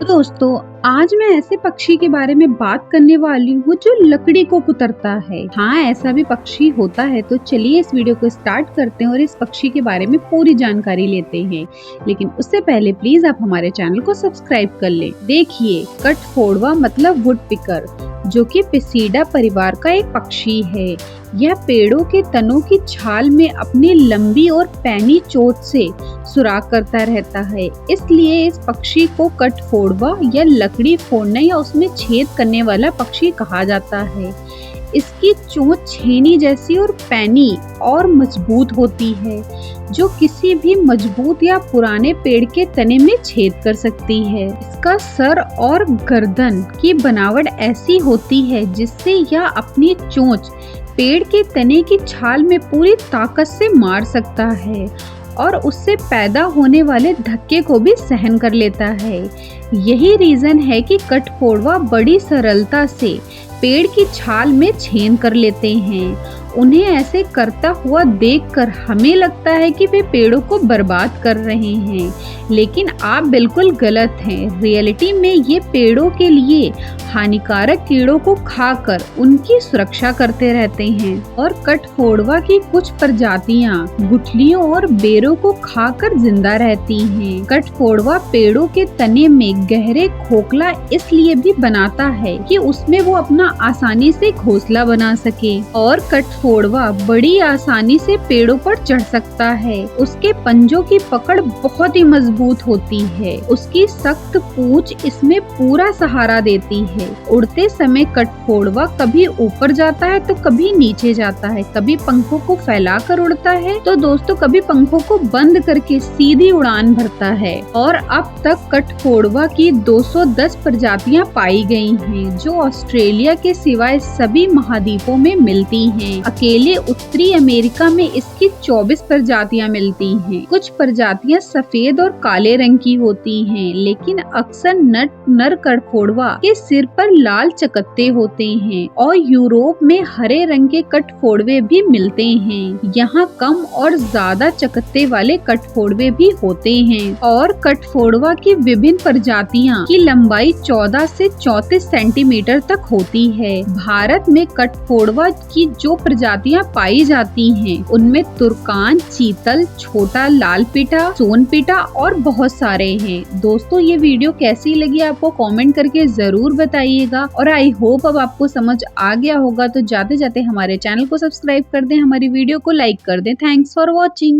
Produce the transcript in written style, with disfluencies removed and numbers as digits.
तो दोस्तों, आज मैं ऐसे पक्षी के बारे में बात करने वाली हूँ जो लकड़ी को कुतरता है। हाँ, ऐसा भी पक्षी होता है। तो चलिए इस वीडियो को स्टार्ट करते हैं और इस पक्षी के बारे में पूरी जानकारी लेते हैं। लेकिन उससे पहले प्लीज आप हमारे चैनल को सब्सक्राइब कर लें। देखिए, कठफोड़वा मतलब वुड पिकर, जो कि पिसीडा परिवार का एक पक्षी है। यह पेड़ों के तनों की छाल में अपनी लंबी और पैनी चोंच से सुराख करता रहता है। इसलिए इस पक्षी को कठफोड़वा या लकड़ी फोड़ने या उसमें छेद करने वाला पक्षी कहा जाता है। इसकी चोंच छेनी जैसी और पैनी और मजबूत होती है, जो किसी भी मजबूत या पुराने पेड़ के तने में छेद कर सकती है। इसका सर और गर्दन की बनावट ऐसी होती है जिससे यह अपनी चोंच पेड़ के तने की छाल में पूरी ताकत से मार सकता है और उससे पैदा होने वाले धक्के को भी सहन कर लेता है। यही रीजन है कि कठफोड़वा बड़ी सरलता से पेड़ की छाल में छेद कर लेते हैं। उन्हें ऐसे करता हुआ देखकर हमें लगता है कि वे पेड़ों को बर्बाद कर रहे हैं, लेकिन आप बिल्कुल गलत हैं। रियलिटी में ये पेड़ों के लिए हानिकारक कीड़ों को खाकर उनकी सुरक्षा करते रहते हैं। और कठफोड़वा की कुछ प्रजातियां गुठलियों और बेरों को खाकर जिंदा रहती हैं। कठफोड़वा पेड़ों के तने में गहरे खोखला इसलिए भी बनाता है कि उसमें वो अपना आसानी से घोंसला बना सके। और कठफोड़वा बड़ी आसानी से पेड़ों पर चढ़ सकता है। उसके पंजों की पकड़ बहुत ही मजबूत होती है। उसकी सख्त पूंछ इसमें पूरा सहारा देती है। उड़ते समय कठफोड़वा कभी ऊपर जाता है तो कभी नीचे जाता है, कभी पंखों को फैलाकर उड़ता है तो दोस्तों कभी पंखों को बंद करके सीधी उड़ान भरता है। और अब तक कठफोड़वा की 210 प्रजातियां पाई गई हैं, जो ऑस्ट्रेलिया के सिवाय सभी महाद्वीपों में मिलती हैं। अकेले उत्तरी अमेरिका में इसकी 24 प्रजातियां मिलती हैं। कुछ प्रजातियां सफेद और काले रंग की होती हैं, लेकिन अक्सर नर कठफोड़वा के सिर पर लाल चकत्ते होते हैं। और यूरोप में हरे रंग के कठफोड़वे भी मिलते हैं। यहाँ कम और ज्यादा चकत्ते वाले कठफोड़वे भी होते हैं। और कठफोड़वा की विभिन्न प्रजातियां की लंबाई 14 से 34 सेंटीमीटर तक होती है। भारत में कठफोड़वा की जो प्रजातियां पाई जाती हैं, उनमें तुर्कान, चीतल, छोटा लाल पीटा, सोनपीटा और बहुत सारे हैं। दोस्तों, ये वीडियो कैसी लगी आपको कमेंट करके जरूर बताइएगा। और आई होप अब आपको समझ आ गया होगा। तो जाते जाते हमारे चैनल को सब्सक्राइब कर दें, हमारी वीडियो को लाइक कर दें। Thanks for watching.